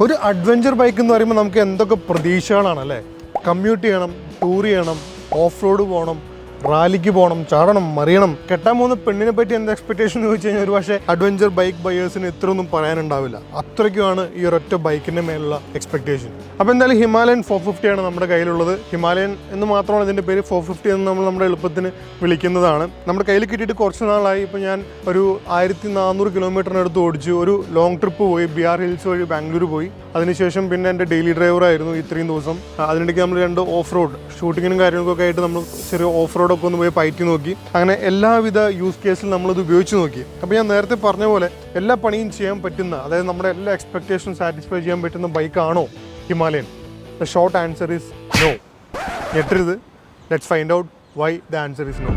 ഒരു adventure bike എന്ന് പറയുമ്പോൾ നമുക്ക് എന്തൊക്കെ പ്രതീക്ഷകളാണല്ലേ. കമ്മ്യൂട്ട് ചെയ്യണം, ടൂർ ചെയ്യണം, ഓഫ് റോഡ് പോകണം, റാലിക്ക് പോകണം, ചാടണം, മറിയണം. കെട്ടാൻ പോകുന്ന പെണ്ണിനെ പറ്റി എന്ത് എക്സ്പെക്ടേഷൻ എന്ന് ചോദിച്ചു കഴിഞ്ഞാൽ ഒരു പക്ഷേ അഡ്വഞ്ചർ ബൈക്ക് ബയേഴ്സിന് ഇത്രയൊന്നും പറയാനുണ്ടാവില്ല. അത്രയ്ക്കുമാണ് ഈ ഒരൊറ്റ ബൈക്കിൻ്റെ മേലുള്ള എക്സ്പെക്ടേഷൻ. അപ്പോൾ എന്തായാലും ഹിമാലയൻ 450 ആണ് നമ്മുടെ കയ്യിലുള്ളത്. ഹിമാലയൻ എന്ന് മാത്രമാണ് ഇതിൻ്റെ പേര്. 450 എന്ന് നമ്മൾ നമ്മുടെ എളുപ്പത്തിന് വിളിക്കുന്നതാണ്. നമ്മുടെ കയ്യിൽ കിട്ടിയിട്ട് കുറച്ച് നാളായി. ഇപ്പോൾ ഞാൻ ഒരു 1400 കിലോമീറ്ററിനടുത്ത് ഓടിച്ചു. ഒരു ലോങ് ട്രിപ്പ് പോയി, ബിആർ ഹിൽസ് വഴി ബാംഗ്ലൂർ പോയി. അതിനുശേഷം പിന്നെ എൻ്റെ ഡെയിലി ഡ്രൈവറായിരുന്നു ഇത്രയും ദിവസം. അതിനിടയ്ക്ക് നമ്മൾ 2 ഓഫ് റോഡ് ഷൂട്ടിങ്ങിനും കാര്യങ്ങൾക്കൊക്കെ ആയിട്ട് നമ്മൾ ചെറിയ ഓഫ് റോഡൊക്കെ ഒന്ന് പോയി പയറ്റി നോക്കി. അങ്ങനെ എല്ലാവിധ യൂസ് കേസിൽ നമ്മളിത് ഉപയോഗിച്ച് നോക്കി. അപ്പോൾ ഞാൻ നേരത്തെ പറഞ്ഞ പോലെ എല്ലാ പണിയും ചെയ്യാൻ പറ്റുന്ന, അതായത് നമ്മുടെ എല്ലാ എക്സ്പെക്ടേഷനും സാറ്റിസ്ഫൈ ചെയ്യാൻ പറ്റുന്ന ബൈക്കാണോ Himalayan? The short answer is no. ഞെട്ടരുത്. Let's find out why the answer is no.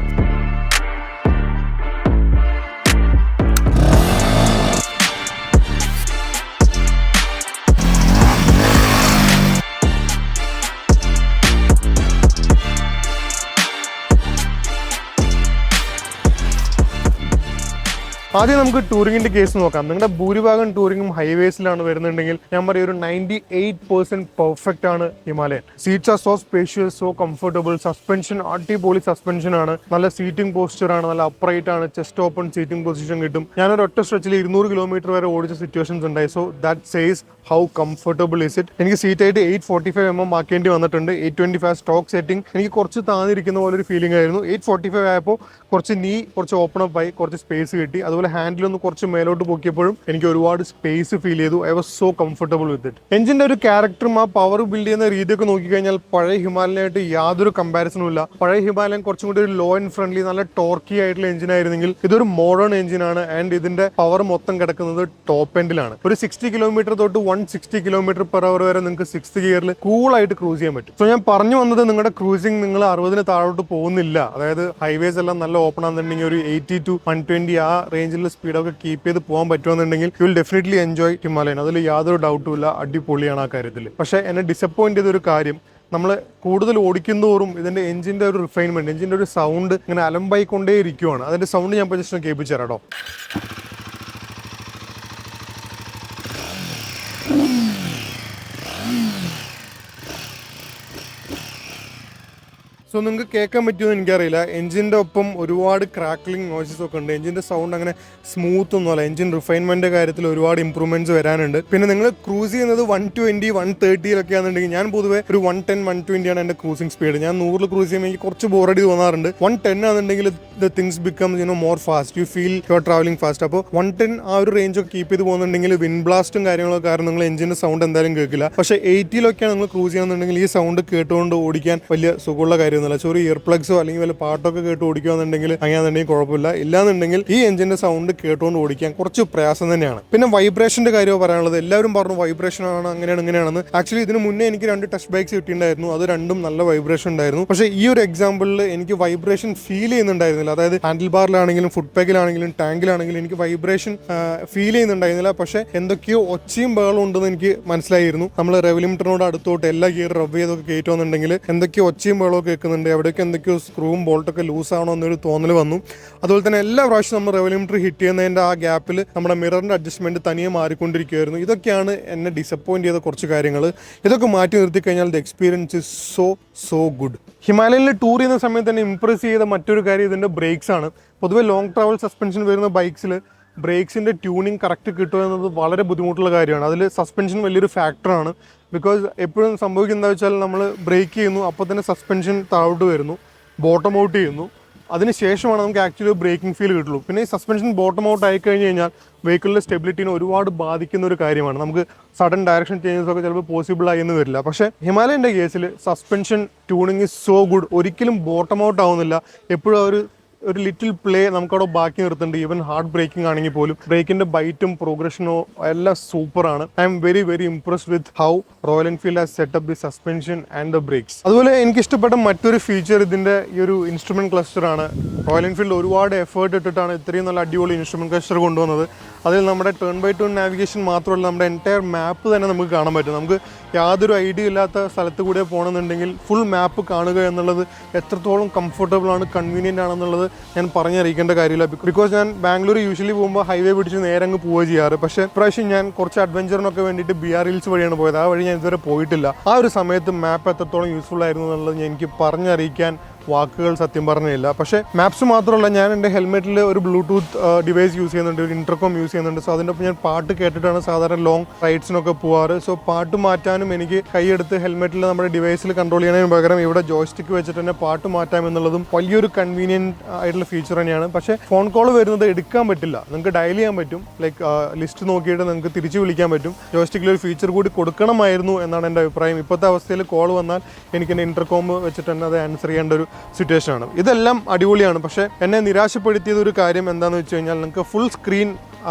ആദ്യം നമുക്ക് ടൂറിങ്ങിൻ്റെ കേസ് നോക്കാം. നിങ്ങളുടെ ഭൂരിഭാഗം ടൂറിങ്ങും ഹൈവേസിലാണ് വരുന്നുണ്ടെങ്കിൽ ഞാൻ പറയും ഒരു 98% പെർഫെക്റ്റ് ആണ് Himalayan. Seats are so spacious, so comfortable. Suspension അടിപൊളി സസ്പെൻഷൻ ആണ്. നല്ല സീറ്റിംഗ് പോസ്ചർ ആണ്, നല്ല അപ്രൈറ്റ് ആണ്. ചെസ്റ്റ് ഓപ്പൺ സീറ്റിംഗ് പൊസിഷൻ കിട്ടും. ഞാനൊരു ഒറ്റ സ്ട്രെച്ചിൽ 200 കിലോമീറ്റർ വരെ ഓടിച്ച സിറ്റുവേഷൻസ് ഉണ്ടായി. So that says how comfortable is it. എനിക്ക് സീറ്റായിട്ട് 845 ആക്കേണ്ടി വന്നിട്ടുണ്ട്. 825 സ്റ്റോക്ക് സെറ്റിംഗ്. എനിക്ക് കുറച്ച് താന്നിരിക്കുന്ന പോലെ ഒരു ഫീലിംഗ് ആയിരുന്നു. 845 ആയപ്പോൾ കുറച്ച് ഓപ്പൺ അപ്പ് ആയി, കുറച്ച് സ്പേസ് കിട്ടി. അതുപോലെ ഹാൻഡിലൊന്ന് കുറച്ച് മേലോട്ട് പൊക്കിയപ്പോഴും എനിക്ക് ഒരുപാട് സ്പേസ് ഫീൽ ചെയ്തു. I was so comfortable with it. എഞ്ചിന്റെ ഒരു ക്യാരക്ടറും ആ പവർ ബിൽഡ് ചെയ്യുന്ന രീതിയൊക്കെ നോക്കിക്കഴിഞ്ഞാൽ പഴയ ഹിമാലയനായിട്ട് യാതൊരു കമ്പാരിസണും ഇല്ല. പഴയ ഹിമാലയൻ കുറച്ചും കൂടി ഒരു ലോ ആൻഡ് ഫ്രണ്ട്ലി, നല്ല ടോർക്കി ആയിട്ടുള്ള എഞ്ചിൻ ആയിരുന്നെങ്കിൽ ഇതൊരു മോഡേൺ എഞ്ചിനാണ്. ആൻഡ് ഇതിന്റെ പവർ മൊത്തം കിടക്കുന്നത് ടോപ്പ് എൻഡിലാണ്. ഒരു 60 കിലോമീറ്റർ തൊട്ട് 160 കിലോമീറ്റർ പെർ അവർ വരെ നിങ്ങൾക്ക് 6th ഗിയറിൽ കൂളായിട്ട് ക്രൂസ് ചെയ്യാൻ പറ്റും. സോ ഞാൻ പറഞ്ഞു വന്നത്, നിങ്ങളുടെ ക്രൂസിംഗ് നിങ്ങൾ 60 താഴോട്ട് പോകുന്നില്ല. അതായത് ഹൈവേസ് എല്ലാം നല്ല ഓപ്പൺ ആണെന്നുണ്ടെങ്കിൽ ഒരു 80 to 120 ആ റേഞ്ചിൽ സ്പീഡൊക്കെ കീപ്പ് ചെയ്ത് പോകാൻ പറ്റുമെന്നുണ്ടെങ്കിൽ you will definitely enjoy Himalayan. അതിൽ യാതൊരു ഡൗട്ടും ഇല്ല. അടിപൊളിയാണ് ആ കാര്യത്തിൽ. പക്ഷേ എന്നെ ഡിസപ്പോയിന്റ് ചെയ്തൊരു കാര്യം, നമ്മൾ കൂടുതൽ ഓടിക്കുന്നതോറും ഇതിന്റെ എഞ്ചിന്റെ ഒരു റിഫൈൻമെന്റ്, എഞ്ചിന്റെ ഒരു സൗണ്ട് ഇങ്ങനെ അലമ്പായിക്കൊണ്ടേ ഇരിക്കുവാണ്. അതിന്റെ സൗണ്ട് ഞാൻ ജസ്റ്റ് കേൾപ്പിച്ചു തരാം കേട്ടോ. സോ നിങ്ങൾക്ക് കേൾക്കാൻ പറ്റുമെന്ന് എനിക്കറിയില്ല. എഞ്ചിൻ്റെ ഒപ്പം ഒരുപാട് ക്രാക്ലിംഗ് നോയ്സസ് ഒക്കെ ഉണ്ട്. എഞ്ചിൻ്റെ സൗണ്ട് അങ്ങനെ സ്മൂത്ത് ഒന്നുമല്ല. എഞ്ചിൻ റിഫൈൻമെൻറ്റിൻ്റെ കാര്യത്തിൽ ഒരുപാട് ഇമ്പ്രൂവ്മെൻറ്റ്സ് വരാനുണ്ട്. പിന്നെ നിങ്ങൾ ക്രൂസ് ചെയ്യുന്നത് 120, 130 ആണെന്നുണ്ടെങ്കിൽ ഞാൻ പൊതുവെ ഒരു 110, 120 ആണ് എൻ്റെ ക്രൂസിംഗ് സ്പീഡ്. ഞാൻ 100 ക്രൂസ് ചെയ്യുമ്പോൾ എനിക്ക് കുറച്ച് ബോറടി തോന്നാറുണ്ട്. 110 ആണെന്നുണ്ടെങ്കിൽ the things becomes more fast. You feel you are travelling fast. അപ്പോൾ 110 ആ ഒരു റേഞ്ചൊക്കെ കീപ്പ് ചെയ്ത് പോകുന്നുണ്ടെങ്കിൽ വിൻഡ് ബ്ലാസ്റ്റും കാര്യങ്ങളൊക്കെ കാരണം നിങ്ങൾ എഞ്ചിൻ്റെ സൗണ്ട് എന്തായാലും കേൾക്കില്ല. പക്ഷേ 80 നിങ്ങൾ ക്രൂസ് ചെയ്യുന്നുണ്ടെങ്കിൽ ഈ സൗണ്ട് കേട്ടുകൊണ്ട് ഓടിക്കാൻ വലിയ സുഖമുള്ള കാര്യം. ഒരു ഇയർ പ്ലഗ്സോ അല്ലെങ്കിൽ വല്ല പാട്ടൊക്കെ കേട്ട് ഓടിക്കുകയാണെന്നുണ്ടെങ്കിൽ അങ്ങനെയാണെന്നുണ്ടെങ്കിൽ കുഴപ്പമില്ല. ഇല്ലാന്നുണ്ടെങ്കിൽ ഈ എഞ്ചിന്റെ സൗണ്ട് കേട്ടുകൊണ്ട് ഓടിക്കാൻ കുറച്ച് പ്രയാസം തന്നെയാണ്. പിന്നെ വൈബ്രേഷന്റെ കാര്യമോ പറയാനുള്ളത്, എല്ലാവരും പറഞ്ഞു വൈബ്രേഷൻ ആണ് അങ്ങനെയാണെന്ന്. ആക്ച്വലി ഇതിന് മുന്നേ എനിക്ക് 2 ടെസ്റ്റ് ബൈക്സ് കിട്ടിയിട്ടുണ്ടായിരുന്നു. അത് രണ്ടും നല്ല വൈബ്രേഷൻ ഉണ്ടായിരുന്നു. പക്ഷേ ഈ ഒരു എക്സാമ്പിളിൽ എനിക്ക് വൈബ്രേഷൻ ഫീൽ ചെയ്യുന്നുണ്ടായിരുന്നില്ല. അതായത് ഹാൻഡിൽ ബാറിലാണെങ്കിലും ഫുഡ് പാക്കിലാണെങ്കിലും ടാങ്കിലാണെങ്കിലും എനിക്ക് വൈബ്രേഷൻ ഫീൽ ചെയ്യുന്നുണ്ടായിരുന്നില്ല. പക്ഷേ എന്തൊക്കെയോ ഒച്ചയും ബഹളം ഉണ്ടെന്ന് എനിക്ക് മനസ്സിലായിരുന്നു. നമ്മൾ റെവ് ലിമിറ്ററിനോട് അടുത്തോട്ട് എല്ലാ ഗിയർ റബ്ബ് ചെയ്തൊക്കെ കയറ്റുമെന്നുണ്ടെങ്കിൽ എന്തൊക്കെയോ ഒച്ചയും ബഹളമൊക്കെ കേൾക്കുന്നുണ്ട്. എവിടെയൊക്കെ എന്തൊക്കെയോ സ്ക്രൂവും ബോൾട്ടൊക്കെ ലൂസ് ആണോ എന്നൊരു തോന്നൽ വന്നു. അതുപോലെ തന്നെ എല്ലാ പ്രാവശ്യം നമ്മൾ റെവ് ലിമിറ്റർ ഹിറ്റ് ചെയ്യുന്നതിൻ്റെ ആ ഗ്യാപ്പിൽ നമ്മുടെ മിററിൻ്റെ അഡ്ജസ്റ്റ്മെൻറ്റ് തനിയെ മാറിക്കൊണ്ടിരിക്കുകയായിരുന്നു. ഇതൊക്കെയാണ് എന്നെ ഡിസപ്പോയിൻറ്റ് ചെയ്ത കുറച്ച് കാര്യങ്ങൾ. ഇതൊക്കെ മാറ്റി നിർത്തി കഴിഞ്ഞാൽ the experience is so good. ഹിമാലയനിൽ ടൂർ ചെയ്യുന്ന സമയത്ത് തന്നെ ഇംപ്രസ് ചെയ്ത മറ്റൊരു കാര്യം ഇതിൻ്റെ ബ്രേക്സ് ആണ്. പൊതുവെ ലോങ് ട്രാവൽ സസ്പെൻഷൻ വരുന്ന ബൈക്സിൽ ബ്രേക്സിൻ്റെ ട്യൂണിങ് കറക്റ്റ് കിട്ടുക എന്നത് വളരെ ബുദ്ധിമുട്ടുള്ള കാര്യമാണ്. അതിൽ സസ്പെൻഷൻ വലിയൊരു ഫാക്ടറാണ്. ബിക്കോസ് എപ്പോഴും സംഭവിക്കുന്നത് എന്താ വെച്ചാൽ നമ്മൾ ബ്രേക്ക് ചെയ്യുന്നു, അപ്പോൾ തന്നെ സസ്പെൻഷൻ താഴോട്ട് വരുന്നു, ബോട്ടം ഔട്ട് ചെയ്യുന്നു. അതിനുശേഷമാണ് നമുക്ക് ആക്ച്വലി ബ്രേക്കിംഗ് ഫീൽ കിട്ടുള്ളൂ. പിന്നെ ഈ സസ്പെൻഷൻ ബോട്ടം ഔട്ട് ആയി കഴിഞ്ഞ് കഴിഞ്ഞാൽ വെഹിക്കിളിൻ്റെ സ്റ്റെബിലിറ്റിനെ ഒരുപാട് ബാധിക്കുന്ന ഒരു കാര്യമാണ്. നമുക്ക് സഡൻ ഡയറക്ഷൻ ചേഞ്ചസ് ഒക്കെ ചിലപ്പോൾ പോസിബിൾ ആയി എന്ന് വരില്ല. പക്ഷേ ഹിമാലയൻ്റെ കേസിൽ suspension tuning is so good. ഒരിക്കലും ബോട്ടം ഔട്ട് ആവുന്നില്ല. എപ്പോഴും ഒരു ലിറ്റിൽ പ്ലേ നമുക്കവിടെ ബാക്കി നിർത്തുന്നുണ്ട്. ഈവൻ ഹാർഡ് ബ്രേക്കിംഗ് ആണെങ്കിൽ പോലും ബ്രേക്കിന്റെ ബൈറ്റും പ്രോഗ്രഷനോ എല്ലാം സൂപ്പറാണ്. I am very impressed with how Royal Enfield has set up the suspension and the brakes. അതുപോലെ എനിക്ക് ഇഷ്ടപ്പെട്ട മറ്റൊരു ഫീച്ചർ ഇതിന്റെ ഈ ഒരു ഇൻസ്ട്രുമെന്റ് ക്ലസ്റ്റർ ആണ്. റോയൽ എൻഫീൽഡ് ഒരുപാട് എഫേർട്ട് ഇട്ടിട്ടാണ് ഇത്രയും നല്ല അടിപൊളി ഇൻസ്ട്രുമെന്റ് ക്ലസ്റ്റർ കൊണ്ടുവന്നത്. അതിൽ നമ്മുടെ ടേൺ ബൈ ടേൺ നാവിഗേഷൻ മാത്രമല്ല നമ്മുടെ എൻറ്റയർ മാപ്പ് തന്നെ നമുക്ക് കാണാൻ പറ്റും. നമുക്ക് യാതൊരു ഐഡിയ ഇല്ലാത്ത സ്ഥലത്ത് കൂടെ പോകണമെന്നുണ്ടെങ്കിൽ ഫുൾ മാപ്പ് കാണുക എന്നുള്ളത് എത്രത്തോളം കംഫർട്ടബിൾ ആണ്, കൺവീനിയൻ്റ് ആണെന്നുള്ളത് ഞാൻ പറഞ്ഞറിയിക്കേണ്ട കാര്യമില്ല. ബിക്കോസ് ഞാൻ ബാംഗ്ലൂർ യൂഷ്വലി പോകുമ്പോൾ ഹൈവേ പിടിച്ച് നേരെ അങ്ങ് പോവുക ചെയ്യാറ്. പക്ഷേ ഇപ്രാവശ്യം ഞാൻ കുറച്ച് അഡ്വഞ്ചറിനൊക്കെ വേണ്ടിയിട്ട് BR ഹിൽസ് വഴിയാണ് പോയത്. ആ വഴി ഞാൻ ഇതുവരെ പോയിട്ടില്ല. ആ ഒരു സമയത്ത് മാപ്പ് എത്രത്തോളം യൂസ്ഫുൾ ആയിരുന്നു എന്നുള്ളത് എനിക്ക് പറഞ്ഞറിയിക്കാൻ വാക്കുകൾ സത്യം പറഞ്ഞില്ല. പക്ഷേ മാപ്സ് മാത്രമല്ല, ഞാൻ എൻ്റെ ഹെൽമെറ്റിൽ ഒരു ബ്ലൂടൂത്ത് ഡിവൈസ് യൂസ് ചെയ്യുന്നുണ്ട്, ഒരു ഇൻ്റർകോം യൂസ് ചെയ്യുന്നുണ്ട്. സോ അതിൻ്റെ ഒപ്പം ഞാൻ പാട്ട് കേട്ടിട്ടാണ് സാധാരണ ലോങ് റൈഡ്സിനൊക്കെ പോവാറ്. സോ പാട്ട് മാറ്റാനും എനിക്ക് കൈയെടുത്ത് ഹെൽമെറ്റിൽ നമ്മുടെ ഡിവൈസിൽ കൺട്രോൾ ചെയ്യുന്നതിന് പകരം ഇവിടെ ജോയ്സ്റ്റിക്ക് വെച്ചിട്ട് തന്നെ പാട്ട് മാറ്റാം എന്നുള്ളതും വലിയൊരു കൺവീനിയൻറ്റ് ആയിട്ടുള്ള ഫീച്ചർ തന്നെയാണ്. പക്ഷേ ഫോൺ കോൾ വരുന്നത് എടുക്കാൻ പറ്റില്ല, നിങ്ങൾക്ക് ഡയൽ ചെയ്യാൻ പറ്റും. ലൈക്ക് ലിസ്റ്റ് നോക്കിയിട്ട് നിങ്ങൾക്ക് തിരിച്ച് വിളിക്കാൻ പറ്റും. ജോയ്സ്റ്റിക്കിൽ ഒരു ഫീച്ചർ കൂടി കൊടുക്കണമായിരുന്നു എന്നാണ് എൻ്റെ അഭിപ്രായം. ഇപ്പോഴത്തെ അവസ്ഥയിൽ കോൾ വന്നാൽ എനിക്ക് എൻ്റെ ഇൻ്റർകോം വെച്ചിട്ട് തന്നെ അത് ആൻസർ ചെയ്യേണ്ട ഒരു സിറ്റുവേഷനാണ്. ഇതെല്ലാം അടിപൊളിയാണ്. പക്ഷേ എന്നെ നിരാശപ്പെടുത്തിയത് ഒരു കാര്യം എന്താണെന്ന് വെച്ച് കഴിഞ്ഞാൽ, നിങ്ങൾക്ക് ഫുൾ സ്ക്രീൻ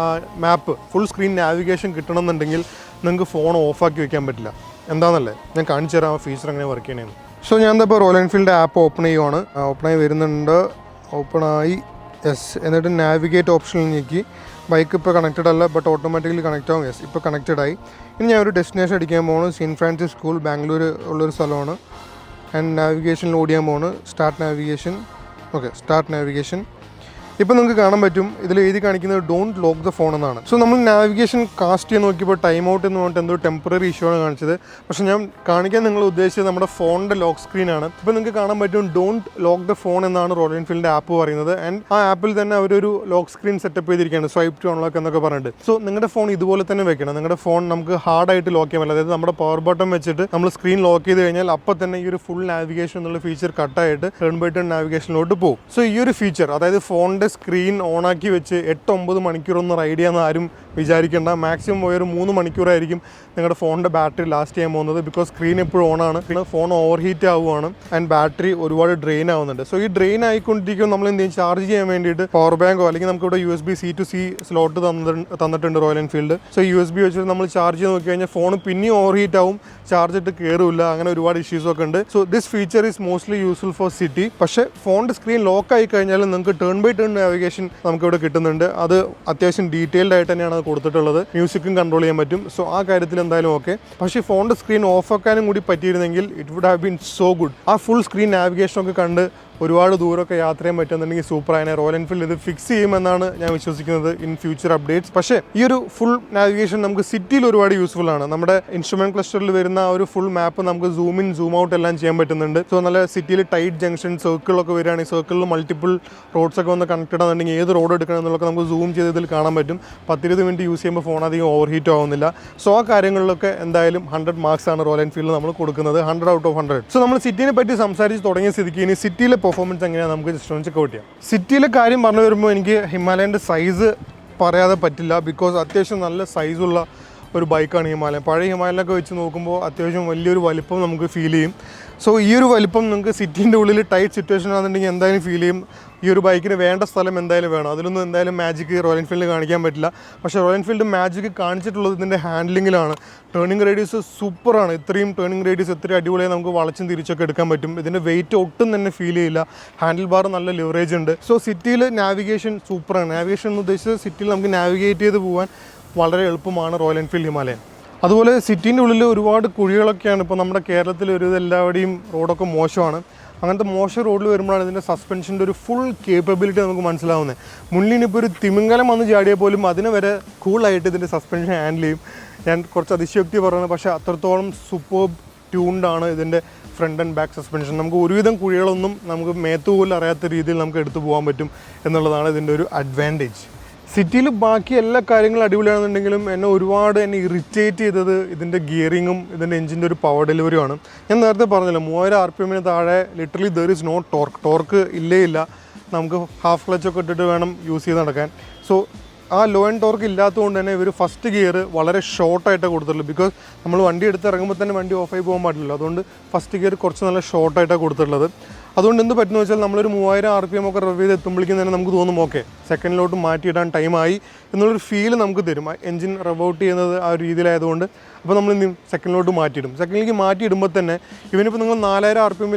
മാപ്പ്, ഫുൾ സ്ക്രീൻ നാവിഗേഷൻ കിട്ടണമെന്നുണ്ടെങ്കിൽ നിങ്ങൾക്ക് ഫോൺ ഓഫാക്കി വെക്കാൻ പറ്റില്ല. എന്താണെന്നല്ലേ ഞാൻ കാണിച്ചു തരാം ആ ഫീച്ചർ എങ്ങനെ വർക്ക് ചെയ്യണമെന്ന്. സോ ഞാൻ ഇപ്പോൾ റോയൽ എൻഫീൽഡ് ആപ്പ് ഓപ്പൺ ചെയ്യുവാണ്. ഓപ്പണായി വരുന്നുണ്ട്. ഓപ്പണായി, യെസ്. എന്നിട്ട് നാവിഗേറ്റ് ഓപ്ഷനിൽ ഞെക്കി. ബൈക്ക് ഇപ്പോൾ കണക്റ്റഡ് അല്ല, ബട്ട് ഓട്ടോമാറ്റിക്കലി കണക്റ്റ് ആവും. യെസ്, ഇപ്പോൾ കണക്റ്റഡ് ആയി. ഇനി ഞാൻ ഒരു ഡെസ്റ്റിനേഷൻ അടിക്കാൻ പോകുന്നത് സെയിൻറ്റ് ഫ്രാൻസിസ് സ്കൂൾ, ബാംഗ്ലൂർ ഉള്ളൊരു സ്ഥലമാണ്. ആൻഡ് നാവിഗേഷനിൽ ഓടിയാൻ പോകുന്നത് start navigation. Okay, start navigation. ഇപ്പോൾ നിങ്ങൾക്ക് കാണാൻ പറ്റും ഇതിൽ എഴുതി കാണിക്കുന്നത് ഡോണ്ട് ലോക്ക് ദ ഫോൺ എന്നാണ്. സോ നമ്മൾ നാവിഗേഷൻ കാസ്റ്റ് ചെയ്യാൻ നോക്കിയപ്പോൾ ടൈം ഔട്ട് എന്ന് പറഞ്ഞിട്ട് എന്തോ ടെമ്പററി ഇഷ്യൂ ആണ് കാണിച്ചത്. പക്ഷേ ഞാൻ കാണിക്കാൻ നിങ്ങൾ ഉദ്ദേശിച്ചത് നമ്മുടെ ഫോണിൻ്റെ ലോക്ക് സ്ക്രീനാണ്. ഇപ്പോൾ നിങ്ങൾക്ക് കാണാൻ പറ്റും ഡോണ്ട് ലോക്ക് ദ ഫോൺ എന്നാണ് റോയൽ എൻഫീൽഡിൻ്റെ ആപ്പ് പറയുന്നത്. ആൻഡ് ആ ആപ്പിൽ തന്നെ അവരൊരു ലോക്ക് സ്ക്രീൻ സെറ്റപ്പ് ചെയ്തിരിക്കുകയാണ്, സ്വൈപ്പ് ടു അൺലോക്ക് എന്നൊക്കെ പറഞ്ഞിട്ട്. സോ നിങ്ങളുടെ ഫോൺ ഇതുപോലെ തന്നെ വെക്കണം. നിങ്ങളുടെ ഫോൺ നമുക്ക് ഹാർഡായിട്ട് ലോക്ക് ചെയ്യാൻ പറ്റില്ല. അതായത് നമ്മുടെ പവർ ബട്ടൺ വെച്ചിട്ട് നമ്മൾ സ്ക്രീൻ ലോക്ക് ചെയ്ത് കഴിഞ്ഞാൽ അപ്പോൾ തന്നെ ഈ ഒരു ഫുൾ നാവിഗേഷൻ എന്നുള്ള ഫീച്ചർ കട്ടായിട്ട് ടേൺ ബൈ ടേൺ നാവിഗേഷനിലോട്ട് പോകും. സോ ഈ ഒരു ഫീച്ചർ, അതായത് ഫോണിൻ്റെ സ്ക്രീൻ ഓണാക്കി വെച്ച് 8-9 മണിക്കൂറൊന്നും റൈഡ് ചെയ്യാമെന്ന് ആരും വിചാരിക്കേണ്ട. മാക്സിമം പോയൊരു 3 മണിക്കൂറായിരിക്കും നിങ്ങളുടെ ഫോണിൻ്റെ ബാറ്ററി ലാസ്റ്റ് ചെയ്യാൻ പോകുന്നത്. ബിക്കോസ് സ്ക്രീൻ എപ്പോഴും ഓണാണ്, ഫോൺ ഓവർ ഹീറ്റ് ആവുകയാണ് ആൻഡ് ബാറ്ററി ഒരുപാട് ഡ്രെയിൻ ആവുന്നുണ്ട്. സോ ഈ ഡ്രെയിൻ ആയിക്കൊണ്ടിരിക്കുമ്പോൾ നമ്മൾ എന്ത് ചെയ്യും, ചാർജ് ചെയ്യാൻ വേണ്ടിയിട്ട് പവർ ബാങ്കോ അല്ലെങ്കിൽ നമുക്കിവിടെ USB C-to-C സ്ലോട്ട് തന്നിട്ടുണ്ട് റോയൽ എൻഫീൽഡ്. സോ USB വെച്ചിട്ട് നമ്മൾ ചാർജ് ചെയ്ത് നോക്കി കഴിഞ്ഞാൽ ഫോൺ പിന്നെയും ഓവർ ഹീറ്റ് ആവും, ചാർജ് ഇട്ട് കയറില്ല. അങ്ങനെ ഒരുപാട് ഇഷ്യൂസൊക്കെ ഉണ്ട്. So this feature is mostly useful for city. പക്ഷേ ഫോണിൻ്റെ സ്ക്രീൻ ലോക്ക് ആയി കഴിഞ്ഞാൽ നിങ്ങൾക്ക് ടേൺ ബൈ ടേൺ നാവിഗേഷൻ നമുക്കിവിടെ കിട്ടുന്നുണ്ട്. അത് അത്യാവശ്യം ഡീറ്റെയിൽഡ് ആയിട്ട് തന്നെയാണ് അത് കൊടുത്തിട്ടുള്ളത്. മ്യൂസിക്കും കൺട്രോൾ ചെയ്യാൻ പറ്റും. സോ ആ കാര്യത്തിൽ എന്തായാലും ഓക്കെ. പക്ഷേ ഫോണിൻ്റെ സ്ക്രീൻ ഓഫ് ആക്കാനും കൂടി പറ്റിയിരുന്നെങ്കിൽ it would have been so good. ആ ഫുൾ സ്ക്രീൻ നാവിഗേഷനൊക്കെ കണ്ട് ഒരുപാട് ദൂരമൊക്കെ യാത്ര ചെയ്യാൻ പറ്റുന്നുണ്ടെങ്കിൽ സൂപ്പറായനെ. റോയൽ എൻഫീൽഡ് ഇത് ഫിക്സ് ചെയ്യുമെന്നാണ് ഞാൻ വിശ്വസിക്കുന്നത് ഇൻ ഫ്യൂച്ചർ അപ്ഡേറ്റ്സ്. പക്ഷേ ഈ ഒരു ഫുൾ നാവിഗേഷൻ നമുക്ക് സിറ്റിയിൽ ഒരുപാട് യൂസ്ഫുൾ ആണ്. നമ്മുടെ ഇൻസ്ട്രുമെന്റ് ക്ലസ്റ്ററിൽ വരുന്ന ആ ഒരു ഫുൾ മാപ്പ് നമുക്ക് സൂം ഇൻ സൂം ഔട്ട് എല്ലാം ചെയ്യാൻ പറ്റുന്നുണ്ട്. സോ നല്ല സിറ്റിയിൽ ടൈറ്റ് ജംഗ്ഷൻ സർക്കിളൊക്കെ വരികയാണെങ്കിൽ സർക്കിളിൽ മൾട്ടിപ്പിൾ റോഡ്സ് ഒക്കെ വന്ന് കണക്റ്റഡ് ആണെന്നുണ്ടെങ്കിൽ ഏത് റോഡ് എടുക്കണം എന്നുള്ളതൊക്കെ നമുക്ക് സൂം ചെയ്ത് ഇതിൽ കാണാൻ പറ്റും. 10-20 മിനിറ്റ് യൂസ് ചെയ്യുമ്പോൾ ഫോൺ അധികം ഓവർ ഹീറ്റ് ആവുന്നില്ല. സോ ആ കാര്യങ്ങളിലൊക്കെ എന്തായാലും 100 മാർക്സ് ആണ് റോയൽ എൻഫീൽഡ് നമ്മൾ കൊടുക്കുന്നത്, 100 ഔട്ട് ഓഫ് 100. സോ നമ്മൾ സിറ്റിനെ പറ്റി സംസാരിച്ച് തുടങ്ങിയ സ്ഥിതിക്ക് ഇനി സിറ്റിയിലെ പെർഫോമൻസ് എങ്ങനെയാണ് നമുക്ക് ജസ്റ്റ് ഒന്ന് ചെക്ക് ഔട്ട് ചെയ്യാം. സിറ്റിയിലെ കാര്യം പറഞ്ഞു വരുമ്പോൾ എനിക്ക് ഹിമാലയൻ്റെ സൈസ് പറയാതെ പറ്റില്ല. ബിക്കോസ് അത്യാവശ്യം നല്ല സൈസുള്ള ഒരു ബൈക്കാണ് ഹിമാലയൻ. പഴയ ഹിമാലയനൊക്കെ വെച്ച് നോക്കുമ്പോൾ അത്യാവശ്യം വലിയൊരു വലിപ്പം നമുക്ക് ഫീൽ ചെയ്യും. സോ ഈ ഒരു വലിപ്പം നിങ്ങൾക്ക് സിറ്റീൻ്റെ ഉള്ളിൽ ടൈറ്റ് സിറ്റുവേഷൻ ആണെന്നുണ്ടെങ്കിൽ എന്തായാലും ഫീൽ ചെയ്യും. ഈ ഒരു ബൈക്കിന് വേണ്ട സ്ഥലം എന്തായാലും വേണം. അതിലൊന്നും എന്തായാലും മാജിക് റോയൽ എൻഫീൽഡ് കാണിക്കാൻ പറ്റില്ല. പക്ഷേ റോയൽ എൻഫീൽഡ് മാജിക് കാണിച്ചിട്ടുള്ളത് ഇതിൻ്റെ ഹാൻഡ്ലിങ്ങിലാണ്. ടേണിംഗ് റേഡിയസ് സൂപ്പറാണ്. ഇത്രയും ടേണിംഗ് റേഡിയസ് ഇത്രയും അടിപൊളിയായി നമുക്ക് വളച്ചും തിരിച്ചൊക്കെ എടുക്കാൻ പറ്റും. ഇതിൻ്റെ വെയിറ്റ് ഒട്ടും തന്നെ ഫീൽ ചെയ്യില്ല. ഹാൻഡിൽ ബാർ നല്ല ലിവറേജ് ഉണ്ട്. സോ സിറ്റിയിൽ നാവിഗേഷൻ സൂപ്പറാണ്. നാവിഗേഷൻ എന്ന് ഉദ്ദേശിച്ചത് സിറ്റിയിൽ നമുക്ക് നാവിഗേറ്റ് ചെയ്ത് പോകാൻ വളരെ എളുപ്പമാണ് റോയൽ എൻഫീൽഡ് ഹിമാലയൻ. അതുപോലെ സിറ്റീൻ്റെ ഉള്ളിൽ ഒരുപാട് കുഴികളൊക്കെയാണ്. ഇപ്പോൾ നമ്മുടെ കേരളത്തിൽ ഒരു എല്ലാവരുടെയും റോഡൊക്കെ മോശമാണ്. അങ്ങനത്തെ മോശം റോഡിൽ വരുമ്പോഴാണ് ഇതിൻ്റെ സസ്പെൻഷൻ്റെ ഒരു ഫുൾ കേപ്പബിലിറ്റി നമുക്ക് മനസ്സിലാവുന്നത്. മുന്നിനിപ്പോൾ ഒരു തിമിംഗലം വന്ന് ചാടിയാൽ പോലും അതിനെ വരെ കൂളായിട്ട് ഇതിൻ്റെ സസ്പെൻഷൻ ഹാൻഡിൽ ചെയ്യും. ഞാൻ കുറച്ച് അതിശയോക്തി പറയുന്നത്, പക്ഷേ അത്രത്തോളം സൂപ്പർബ് ട്യൂൺഡാണ് ഇതിൻ്റെ ഫ്രണ്ട് ആൻഡ് ബാക്ക് സസ്പെൻഷൻ. നമുക്ക് ഒരുവിധം കുഴികളൊന്നും നമുക്ക് മേത്തുപോലും അറിയാത്ത രീതിയിൽ നമുക്ക് എടുത്തു പോകാൻ പറ്റും എന്നുള്ളതാണ് ഇതിൻ്റെ ഒരു അഡ്വാൻറ്റേജ്. സിറ്റിയിൽ ബാക്കി എല്ലാ കാര്യങ്ങളും അടിപൊളിയാണെന്നുണ്ടെങ്കിലും എന്നെ ഇറിറ്റേറ്റ് ചെയ്തത് ഇതിൻ്റെ ഗിയറിങ്ങും ഇതിൻ്റെ എഞ്ചിൻ്റെ ഒരു പവർ ഡെലിവറിയുമാണ്. ഞാൻ നേരത്തെ പറഞ്ഞില്ല, 3000 RPM താഴെ literally there is no torque ഇല്ല. നമുക്ക് ഹാഫ് ക്ലച്ചൊക്കെ ഇട്ടിട്ട് വേണം യൂസ് ചെയ്ത് നടക്കാൻ. സോ ആ ലോ ആൻഡ് ടോർക്ക് ഇല്ലാത്തതുകൊണ്ട് തന്നെ ഇവർ ഫസ്റ്റ് ഗിയർ വളരെ ഷോർട്ടായിട്ടാണ് കൊടുത്തിട്ടുള്ളൂ. ബിക്കോസ് നമ്മൾ വണ്ടി എടുത്ത് ഇറങ്ങുമ്പോൾ തന്നെ വണ്ടി ഓഫായി പോകാൻ പാടില്ല. അതുകൊണ്ട് ഫസ്റ്റ് ഗിയർ കുറച്ച് നല്ല ഷോർട്ടായിട്ടാണ് കൊടുത്തിട്ടുള്ളത്. അതുകൊണ്ട് എന്ത് പറ്റുന്ന വെച്ചാൽ നമ്മളൊരു 3000 RPM ഒക്കെ റിവ് ചെയ്ത് എത്തുമ്പോഴേക്കും തന്നെ നമുക്ക് തോന്നും ഓക്കെ സെക്കൻഡിലോട്ട് മാറ്റിയിടാൻ ടൈമായി എന്നുള്ളൊരു ഫീൽ നമുക്ക് തരും. എഞ്ചിൻ റിവ് ഔട്ട് ചെയ്യുന്നത് ആ ഒരു രീതിയിലായതുകൊണ്ട്. അപ്പോൾ നമ്മൾ എന്ത് ചെയ്യും, സെക്കൻഡിലോട്ട് മാറ്റിയിടും. സെക്കൻഡിലേക്ക് മാറ്റിയിടുമ്പോൾ തന്നെ ഇവനിപ്പോൾ നിങ്ങൾ 4000 RPM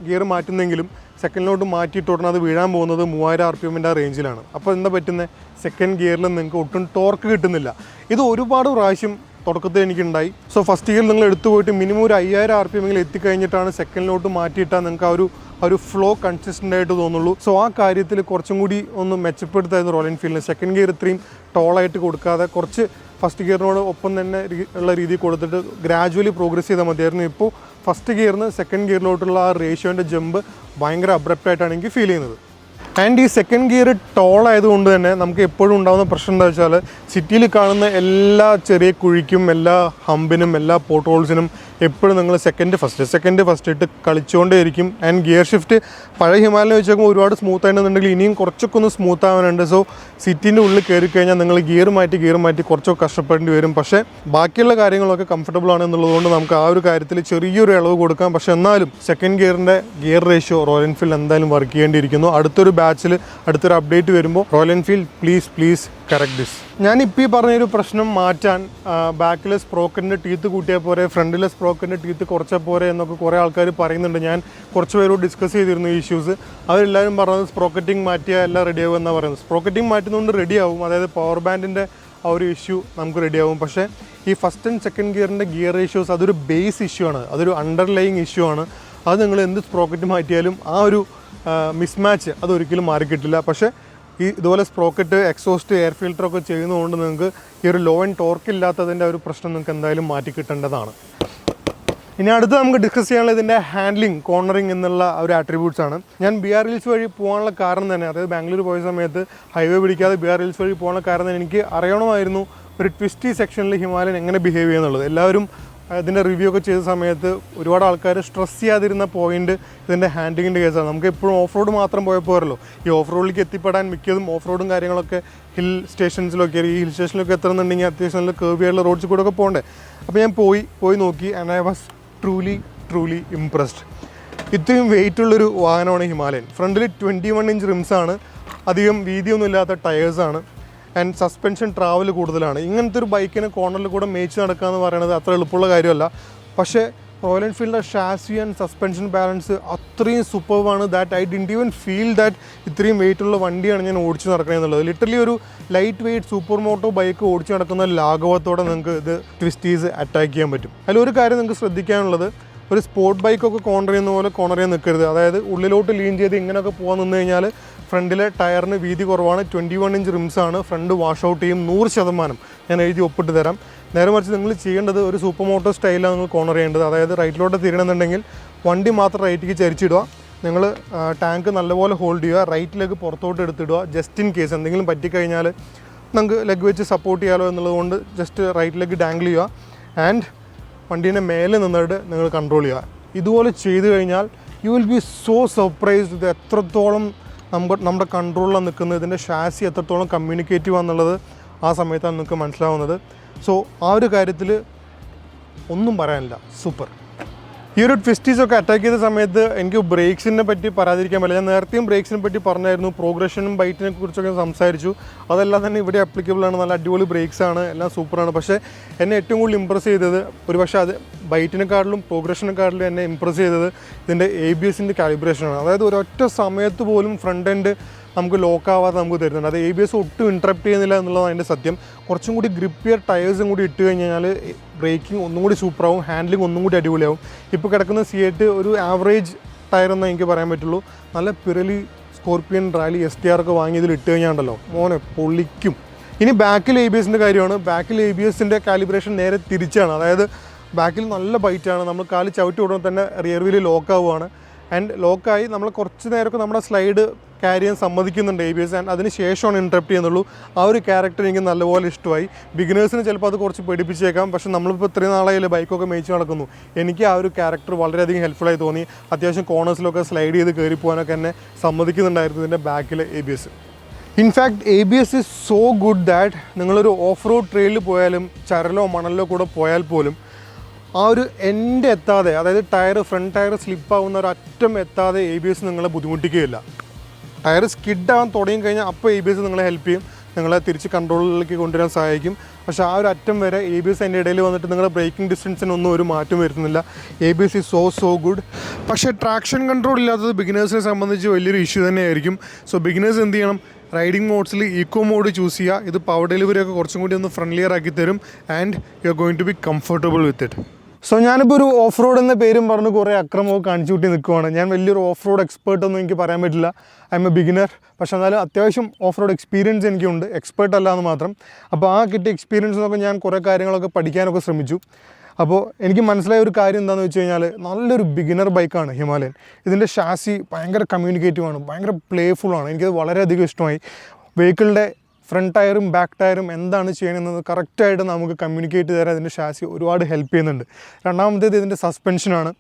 ഗിയർ മാറ്റുന്നെങ്കിലും സെക്കൻഡിലോട്ട് മാറ്റിയിട്ട് ഉടനെ അത് വീഴാൻ പോകുന്നത് 3000 RPM റേഞ്ചിലാണ്. അപ്പോൾ എന്താ പറ്റുന്നത്, സെക്കൻഡ് ഗിയറിലും നിങ്ങൾക്ക് ഒട്ടും ടോർക്ക് കിട്ടുന്നില്ല. ഇത് ഒരുപാട് പ്രാവശ്യം തുടക്കത്തിൽ എനിക്കുണ്ടായി. സോ ഫസ്റ്റ് ഗിയറിൽ നിങ്ങൾ എടുത്തു പോയിട്ട് മിനിമം ഒരു 5000 RPM എത്തിക്കഴിഞ്ഞിട്ടാണ് സെക്കൻഡിലോട്ട് മാറ്റിയിട്ടാൽ നിങ്ങൾക്ക് ആ ഒരു ഫ്ലോ കൺസിസ്റ്റൻ്റ് ആയിട്ട് തോന്നുള്ളൂ. സോ ആ കാര്യത്തിൽ കുറച്ചും കൂടി ഒന്ന് മെച്ചപ്പെടുത്തായിരുന്നു റോയൽ എൻഫീൽഡിന്. സെക്കൻഡ് ഗിയർ ഇത്രയും ടോളായിട്ട് കൊടുക്കാതെ കുറച്ച് ഫസ്റ്റ് ഗിയറിനോട് ഒപ്പം തന്നെ ഉള്ള രീതിയിൽ കൊടുത്തിട്ട് ഗ്രാജുവലി പ്രോഗ്രസ് ചെയ്താൽ മതിയായിരുന്നു. ഇപ്പോൾ ഫസ്റ്റ് ഗിയറിന് സെക്കൻഡ് ഗിയറിലോട്ടുള്ള ആ റേഷ്യോൻ്റെ ജമ്പ് ഭയങ്കര അബ്രപ്റ്റായിട്ടാണ് എനിക്ക് ഫീൽ ചെയ്യുന്നത്. ആൻഡ് ഈ സെക്കൻഡ് ഗിയർ ടോൾ ആയതുകൊണ്ട് തന്നെ നമുക്ക് എപ്പോഴും ഉണ്ടാകുന്ന പ്രശ്നം എന്താ വെച്ചാൽ സിറ്റിയിൽ കാണുന്ന എല്ലാ ചെറിയ കുഴിക്കും എല്ലാ ഹമ്പിനും എല്ലാ പോട്ട് ഹോൾസിനും എപ്പോഴും നിങ്ങൾ സെക്കൻഡ് ഫസ്റ്റ് ഇട്ട് കളിച്ചുകൊണ്ടേയിരിക്കും. ആൻഡ് ഗിയർ ഷിഫ്റ്റ് പഴയ ഹിമാലയം വെച്ച് നോക്കുമ്പോൾ ഒരുപാട് സ്മൂത്ത് ആയിട്ടുണ്ടെങ്കിൽ ഇനിയും കുറച്ചൊക്കെ ഒന്ന് സ്മൂത്ത് ആവാനുണ്ട്. സോ സിറ്റിൻ്റെ ഉള്ളിൽ കയറി കഴിഞ്ഞാൽ നിങ്ങൾ ഗിയർ മാറ്റി കുറച്ചൊക്കെ കഷ്ടപ്പെടേണ്ടി വരും. പക്ഷേ ബാക്കിയുള്ള കാര്യങ്ങളൊക്കെ കംഫർട്ടബിൾ ആണ് എന്നുള്ളതുകൊണ്ട് നമുക്ക് ആ ഒരു കാര്യത്തിൽ ചെറിയൊരു ഇളവ് കൊടുക്കാം. പക്ഷേ എന്നാലും സെക്കൻഡ് ഗിയറിൻ്റെ ഗിയർ റേഷ്യോ റോയൽ എൻഫീൽഡ് എന്തായാലും വർക്ക് ചെയ്യേണ്ടിയിരിക്കുന്നു. അടുത്തൊരു ബാച്ചിൽ അടുത്തൊരു അപ്ഡേറ്റ് വരുമ്പോൾ Royal Enfield please correct this. ഞാനിപ്പോൾ ഈ പറഞ്ഞൊരു പ്രശ്നം മാറ്റാൻ ബാക്കിലെ സ്പ്രോക്കറ്റിൻ്റെ ടീത്ത് കൂട്ടിയാൽ പോരെ, ഫ്രണ്ടിലെ സ്പ്രോക്കറ്റിൻ്റെ ടീത്ത് കുറച്ചാൽ പോരെ എന്നൊക്കെ കുറേ ആൾക്കാർ പറയുന്നുണ്ട്. ഞാൻ കുറച്ച് പേരോട് ഡിസ്കസ് ചെയ്തിരുന്നു ഈ ഇഷ്യൂസ്. അവരെല്ലാവരും പറഞ്ഞത് സ്പ്രോക്കറ്റിംഗ് മാറ്റിയാൽ എല്ലാം റെഡിയാവും എന്നാണ് പറയുന്നത്. സ്പ്രോക്കറ്റിംഗ് മാറ്റുന്നതുകൊണ്ട് റെഡിയാവും, അതായത് പവർ ബാൻഡിൻ്റെ ആ ഒരു ഇഷ്യൂ നമുക്ക് റെഡിയാവും. പക്ഷേ ഈ ഫസ്റ്റ് ആൻഡ് സെക്കൻഡ് ഗിയറിൻ്റെ ഗിയർ റേഷ്യോസ് അതൊരു ബേസ് ഇഷ്യൂ ആണ്, അതൊരു അണ്ടർലൈയിങ് ഇഷ്യൂ ആണ്. അത് നിങ്ങൾ എന്ത് സ്പ്രോക്കറ്റ് മാറ്റിയാലും ആ ഒരു മിസ്മാച്ച് അതൊരിക്കലും മാറിക്കിട്ടില്ല. പക്ഷേ ഇതുപോലെ സ്പ്രോക്കറ്റ്, എക്സോസ്റ്റ്, എയർ ഫിൽറ്ററൊക്കെ ചെയ്യുന്നതുകൊണ്ട് നിങ്ങൾക്ക് ഈ ഒരു ലോ ആൻഡ് ടോർക്ക് ഇല്ലാത്തതിൻ്റെ ഒരു പ്രശ്നം നിങ്ങൾക്ക് എന്തായാലും മാറ്റി കിട്ടേണ്ടതാണ്. ഇനി അടുത്ത് നമുക്ക് ഡിസ്കസ് ചെയ്യാനുള്ള ഇതിൻ്റെ ഹാൻഡ്ലിംഗ്, കോർണറിങ് എന്നുള്ള ഒരു ആട്രിബ്യൂട്ട്സ് ആണ്. ഞാൻ BR ഹിൽസ് വഴി പോകാനുള്ള കാരണം തന്നെ, അതായത് ബാംഗ്ലൂർ പോയ സമയത്ത് ഹൈവേ പിടിക്കാതെ BR ഹിൽസ് വഴി പോകാനുള്ള കാരണം തന്നെ എനിക്ക് അറിയണമായിരുന്നു ഒരു ട്വിസ്റ്റി സെക്ഷനിൽ ഹിമാലയൻ എങ്ങനെ ബിഹേവ് ചെയ്യുന്നുള്ളത്. എല്ലാവരും ഇതിൻ്റെ റിവ്യൂ ഒക്കെ ചെയ്ത സമയത്ത് ഒരുപാട് ആൾക്കാർ സ്ട്രെസ് ചെയ്യാതിരുന്ന പോയിന്റ് ഇതിൻ്റെ ഹാൻഡ്ലിങ്ങിൻ്റെ കേസാണ്. നമുക്ക് എപ്പോഴും ഓഫ് റോഡ് മാത്രം പോയപ്പോരല്ലോ, ഈ ഓഫ് റോഡിലേക്ക് എത്തിപ്പെടാൻ മിക്കതും ഓഫ് റോഡും കാര്യങ്ങളൊക്കെ ഹിൽ സ്റ്റേഷൻസിലൊക്കെ, ഈ ഹിൽ സ്റ്റേഷനിലൊക്കെ എത്തുന്നുണ്ടെങ്കിൽ അത്യാവശ്യം നല്ല കേർവി ആയിട്ടുള്ള റോഡ്സിൽ കൂടെ ഒക്കെ പോകണ്ടേ. അപ്പോൾ ഞാൻ പോയി നോക്കി and I was truly impressed. ഇത്രയും വെയിറ്റുള്ളൊരു വാഹനമാണ് ഹിമാലയൻ. ഫ്രണ്ടിൽ 21 ഇഞ്ച് റിംസാണ്, അധികം വീതിയൊന്നും ഇല്ലാത്ത ടയേഴ്സാണ്, ആൻഡ് സസ്പെൻഷൻ ട്രാവൽ കൂടുതലാണ്. ഇങ്ങനത്തെ ഒരു ബൈക്കിന് കോർണറിൽ കൂടെ മേച്ച് നടക്കുക എന്ന് പറയുന്നത് അത്ര എളുപ്പമുള്ള കാര്യമല്ല. പക്ഷേ റോയൽ എൻഫീൽഡിൻ്റെ ഷാസി ആൻഡ് സസ്പെൻഷൻ ബാലൻസ് അത്രയും സൂപ്പർവാണ് that I didn't even feel that ഇത്രയും വെയിറ്റുള്ള വണ്ടിയാണ് ഞാൻ ഓടിച്ച് നടക്കുന്നത് എന്നുള്ളത്. ലിറ്ററലി ഒരു light weight super moto bike ഓടിച്ച് നടക്കുന്ന ലാഘവത്തോടെ നിങ്ങൾക്ക് ഇത് ട്വിസ്റ്റീസ് അറ്റാക്ക് ചെയ്യാൻ പറ്റും. അതിലൊരു കാര്യം നിങ്ങൾക്ക് ശ്രദ്ധിക്കാനുള്ളത്, ഒരു സ്പോർട്ട് ബൈക്കൊക്കെ കോർണർ ചെയ്യുന്ന പോലെ കോർണർ ചെയ്യാൻ നിൽക്കരുത്. അതായത് ഉള്ളിലോട്ട് ലീൻ ചെയ്ത് ഇങ്ങനെയൊക്കെ പോകാൻ നിന്ന് കഴിഞ്ഞാൽ ഫ്രണ്ടിലെ ടയറിന് വീതി കുറവാണ്, 21 ഇഞ്ച് റിംസാണ്, ഫ്രണ്ട് വാഷ് ഔട്ട് ചെയ്യും 100%. ഞാൻ എഴുതി ഒപ്പിട്ട് തരാം. നേരെ മറിച്ച് നിങ്ങൾ ചെയ്യേണ്ടത് ഒരു സൂപ്പർ മോട്ടോ സ്റ്റൈലാണ് നിങ്ങൾ കോർണർ ചെയ്യേണ്ടത്. അതായത് റൈറ്റിലോട്ട് തിരിയണമെന്നുണ്ടെങ്കിൽ വണ്ടി മാത്രം റൈറ്റിലേക്ക് ചരിച്ചിടുക, നിങ്ങൾ ടാങ്ക് നല്ലപോലെ ഹോൾഡ് ചെയ്യുക, റൈറ്റ് ലെഗ് പുറത്തോട്ട് എടുത്തിടുക. ജസ്റ്റ് ഇൻ കേസ് എന്തെങ്കിലും പറ്റിക്കഴിഞ്ഞാൽ നമുക്ക് ലെഗ് വെച്ച് സപ്പോർട്ട് ചെയ്യാലോ എന്നുള്ളതുകൊണ്ട് ജസ്റ്റ് റൈറ്റ് ലെഗ് ഡാങ്കിൾ ചെയ്യുക ആൻഡ് വണ്ടീനെ മേലെ നിന്നിട്ട് നിങ്ങൾ കൺട്രോൾ ചെയ്യുക. ഇതുപോലെ ചെയ്തു കഴിഞ്ഞാൽ U will B so surprised ഇത് എത്രത്തോളം നമ്മുടെ കൺട്രോളിലാണ് നിൽക്കുന്നത്, ഇതിൻ്റെ ഷാസി എത്രത്തോളം കമ്മ്യൂണിക്കേറ്റീവ് ആണെന്നുള്ളത് ആ സമയത്താണ് നിങ്ങൾക്ക് മനസ്സിലാവുന്നത്. സോ ആ ഒരു കാര്യത്തിൽ ഒന്നും പറയാനില്ല, സൂപ്പർ. ഈ ഒരു ട്വിസ്റ്റീസൊക്കെ അറ്റാക്ക് ചെയ്ത സമയത്ത് എനിക്ക് ബ്രേക്സിനെ പറ്റി പറയാതിരിക്കാൻ പറ്റില്ല. ഞാൻ നേരത്തെയും ബ്രേക്സിനെ പറ്റി പറഞ്ഞായിരുന്നു, പ്രോഗ്രഷനും ബൈറ്റിനെ കുറിച്ചൊക്കെ സംസാരിച്ചു. അതെല്ലാം തന്നെ ഇവിടെ അപ്ലിക്കബിൾ ആണ്, നല്ല അടിപൊളി ബ്രേക്സ് ആണ്, എല്ലാം സൂപ്പറാണ്. പക്ഷേ എന്നെ ഏറ്റവും കൂടുതൽ ഇമ്പ്രസ് ചെയ്തത്, ഒരു പക്ഷേ അത് ബൈറ്റിനെക്കാട്ടിലും പ്രോഗ്രഷനെക്കാട്ടിലും എന്നെ ഇമ്പ്രസ് ചെയ്തത് ഇതിൻ്റെ ABSൻ്റെ കാലിബ്രേഷനാണ്. അതായത് ഒരൊറ്റ സമയത്ത് പോലും ഫ്രണ്ട് എൻഡ് നമുക്ക് ലോക്കാവാതെ നമുക്ക് തരുന്നുണ്ട്. അത് ABS ഒട്ടും ഇൻട്രപ്റ്റ് ചെയ്യുന്നില്ല എന്നുള്ളതാണ് അതിൻ്റെ സത്യം. കുറച്ചും കൂടി ഗ്രിപ്പിയർ ടയേഴ്സും കൂടി ഇട്ട് കഴിഞ്ഞാൽ ബ്രേക്കിംഗ് ഒന്നും കൂടി സൂപ്പറാവും, ഹാൻഡ്ലിംഗ് ഒന്നും കൂടി അടിപൊളിയാവും. ഇപ്പോൾ കിടക്കുന്ന C8 ഒരു ആവറേജ് ടയറെന്നേ എനിക്ക് പറയാൻ പറ്റുള്ളൂ. നല്ല പിറലി സ്കോർപ്പിയൻ റാലി STR ഒക്കെ വാങ്ങിയതിൽ ഇട്ട് കഴിഞ്ഞാണ്ടല്ലോ മോനെ പൊളിക്കും. ഇനി ബാക്കിൽ ABSൻ്റെ കാര്യമാണ്. ബാക്കിൽ ABSൻ്റെ കാലിബ്രേഷൻ നേരെ തിരിച്ചാണ്. അതായത് ബാക്കിൽ നല്ല ബൈറ്റാണ്, നമ്മൾ കാല് ചവിട്ടി ഉടനെ തന്നെ റിയർ വീല് ലോക്കാവുകയാണ്. ആൻഡ് ലോക്കായി നമ്മൾ കുറച്ച് നേരമൊക്കെ നമ്മുടെ സ്ലൈഡ് ക്യാരി ചെയ്യാൻ സമ്മതിക്കുന്നുണ്ട് ABS, ആൻഡ് അതിന് ശേഷമാണ് ഇൻട്രപ്റ്റ് ചെയ്യുന്നുള്ളൂ. ആ ഒരു ക്യാരക്ടർ എനിക്ക് നല്ലപോലെ ഇഷ്ടമായി. ബിഗിനേഴ്സിന് ചിലപ്പോൾ അത് കുറച്ച് പേടിപ്പിച്ചേക്കാം, പക്ഷേ നമ്മളിപ്പോൾ ഇത്രയും നാളായാലും ബൈക്കൊക്കെ മേയിച്ച് നടക്കുന്നു. എനിക്ക് ആ ഒരു ക്യാരക്ടർ വളരെയധികം ഹെൽപ്ഫുള്ളായി തോന്നി. അത്യാവശ്യം കോർണേഴ്സിലൊക്കെ സ്ലൈഡ് ചെയ്ത് കയറി പോകാനൊക്കെ എന്നെ സമ്മതിക്കുന്നുണ്ടായിരുന്നു ഇതിൻ്റെ ബാക്കിലെ ABS. In fact ABS is so good that നിങ്ങളൊരു ഓഫ് റോഡ് ട്രെയിനിൽ പോയാലും ചരലോ മണലിലോ കൂടെ പോയാൽ പോലും ആ ഒരു എൻഡ് എത്താതെ, അതായത് ഫ്രണ്ട് ടയർ സ്ലിപ്പാവുന്ന ഒരു അറ്റം എത്താതെ ABS നിങ്ങളെ ബുദ്ധിമുട്ടിക്കുകയില്ല. ടയർ സ്കിഡാകാൻ തുടങ്ങി കഴിഞ്ഞാൽ അപ്പോൾ ABS നിങ്ങളെ ഹെൽപ്പ് ചെയ്യും, നിങ്ങളെ തിരിച്ച് കൺട്രോളിലേക്ക് കൊണ്ടുവരാൻ സഹായിക്കും. പക്ഷേ ആ ഒരു അറ്റം വരെ ABS അതിൻ്റെ ഇടയിൽ വന്നിട്ട് നിങ്ങളുടെ ബ്രേക്കിംഗ് ഡിസ്റ്റൻസിനൊന്നും ഒരു മാറ്റം വരുത്തുന്നില്ല. ABS is so good. പക്ഷേ ട്രാക്ഷൻ കൺട്രോൾ ഇല്ലാത്തത് ബിഗിനേഴ്സിനെ സംബന്ധിച്ച് വലിയൊരു ഇഷ്യൂ തന്നെയായിരിക്കും. സോ ബിഗിനേഴ്സ് എന്ത് ചെയ്യണം, റൈഡിംഗ് മോഡ്സിൽ ഈക്കോ മോഡ് ചൂസ് ചെയ്യുക. ഇത് പവർ ഡെലിവറി ഒക്കെ കുറച്ചും കൂടി ഒന്ന് ഫ്രണ്ട്ലിയർ ആക്കി തരും and you are going to be comfortable with it. So ഞാനിപ്പോൾ ഒരു ഓഫ് റോഡ് എന്ന പേരും പറഞ്ഞ് കുറേ അക്രമമൊക്കെ കാണിച്ചു കൂട്ടി നിൽക്കുവാണ്. ഞാൻ വലിയൊരു ഓഫ് റോഡ് എക്സ്പേർട്ടൊന്നും എനിക്ക് പറയാൻ പറ്റില്ല. I M A beginner. പക്ഷേ എന്നാലും അത്യാവശ്യം ഓഫ് റോഡ് എക്സ്പീരിയൻസ് എനിക്കുണ്ട്, എക്സ്പേർട്ട് അല്ല എന്ന് മാത്രം. അപ്പോൾ ആ കിട്ടിയ എക്സ്പീരിയൻസ് നോക്കി ഞാൻ കുറേ കാര്യങ്ങളൊക്കെ പഠിക്കാനൊക്കെ ശ്രമിച്ചു. അപ്പോൾ എനിക്ക് മനസ്സിലായ ഒരു കാര്യം എന്താണെന്ന് വെച്ച് കഴിഞ്ഞാൽ നല്ലൊരു ബിഗിനർ ബൈക്കാണ് ഹിമാലയൻ. ഇതിൻ്റെ ഷാസി ഭയങ്കര കമ്മ്യൂണിക്കേറ്റീവാണ്, ഭയങ്കര പ്ലേഫുള്ളാണ്. എനിക്കത് വളരെയധികം ഇഷ്ടമായി. വെഹിക്കിളിൻ്റെ ഫ്രണ്ട് ടയറും ബാക്ക് ടയറും എന്താണ് ചെയ്യണമെന്നത് കറക്റ്റായിട്ട് നമുക്ക് കമ്മ്യൂണിക്കേറ്റ് തരാൻ ഇതിൻ്റെ ഷാസി ഒരുപാട് ഹെൽപ്പ് ചെയ്യുന്നുണ്ട്. രണ്ടാമത്തേത് ഇതിൻ്റെ സസ്പെൻഷനാണ്.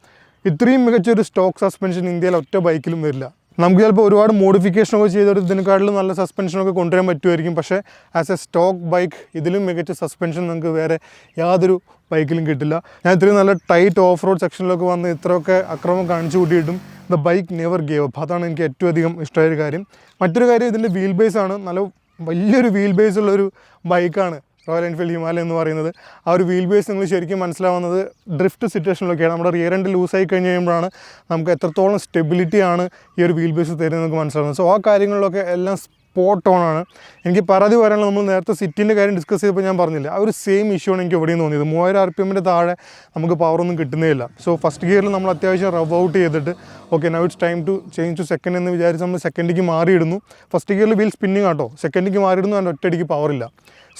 ഇത്രയും മികച്ചൊരു സ്റ്റോക്ക് സസ്പെൻഷൻ ഇന്ത്യയിൽ ഒറ്റ ബൈക്കിലും വരില്ല. നമുക്ക് ചിലപ്പോൾ ഒരുപാട് മോഡിഫിക്കേഷനൊക്കെ ചെയ്തെടുത്തതിനെക്കാട്ടിലും നല്ല സസ്പെൻഷനൊക്കെ കൊണ്ടുവരാൻ പറ്റുമായിരിക്കും. പക്ഷേ ആസ് എ സ്റ്റോക്ക് ബൈക്ക് ഇതിലും മികച്ച സസ്പെൻഷൻ നമുക്ക് വേറെ യാതൊരു ബൈക്കിലും കിട്ടില്ല. ഞാൻ ഇത്രയും നല്ല ടൈറ്റ് ഓഫ് റോഡ് സെക്ഷനിലൊക്കെ വന്ന് ഇത്രയൊക്കെ അക്രമം കാണിച്ചു കൂട്ടിയിട്ടും the bike never gave up. അതാണ് എനിക്ക് ഏറ്റവും അധികം ഇഷ്ടമായൊരു കാര്യം. മറ്റൊരു കാര്യം ഇതിൻ്റെ വീൽ ബേസ് ആണ്. നല്ല വലിയൊരു വീൽ ബേസ് ഉള്ളൊരു ബൈക്കാണ് റോയൽ എൻഫീൽഡ് ഹിമാലയൻ എന്ന് പറയുന്നത്. ആ ഒരു വീൽ ബേസ് നിങ്ങൾ ശരിക്കും മനസ്സിലാവുന്നത് ഡ്രിഫ്റ്റ് സിറ്റുവേഷനിലൊക്കെയാണ്. നമ്മുടെ റിയർ എൻഡ് ലൂസായി കഴിഞ്ഞ് കഴിയുമ്പോഴാണ് നമുക്ക് എത്രത്തോളം സ്റ്റെബിലിറ്റിയാണ് ഈ ഒരു വീൽ ബേസ് തരുന്നത് നമുക്ക് മനസ്സിലാവുന്നത്. സോ ആ കാര്യങ്ങളിലൊക്കെ എല്ലാം സ്പോട്ട് ഓൺ ആണ്. എനിക്ക് പരാതി പറയാനുള്ള നമ്മൾ നേരത്തെ സിറ്റിൻ്റെ കാര്യം ഡിസ്കസ് ചെയ്തപ്പോൾ ഞാൻ പറഞ്ഞില്ല, ആ ഒരു സെയിം ഇഷ്യൂ ആണ് എനിക്ക് എവിടെയും തോന്നിയത്. 3000 RPM താഴെ നമുക്ക് പവറൊന്നും കിട്ടുന്നേയില്ല. സോ ഫസ്റ്റ് ഗിയറിൽ നമ്മൾ അത്യാവശ്യം റവ് ഔട്ട് ചെയ്തിട്ട് okay now it's time to change to second എന്ന് വിചാരിച്ച് നമ്മൾ സെക്കൻഡിലേക്ക് മാറിയിടുന്നു. ഫസ്റ്റ് ഗിയറിൽ വീൽ സ്പിന്നിങ് ആട്ടോ, സെക്കൻഡിലേക്ക് മാറിയിടുന്നു, അതിൻ്റെ ഒറ്റയടിക്ക് പവറില്ല.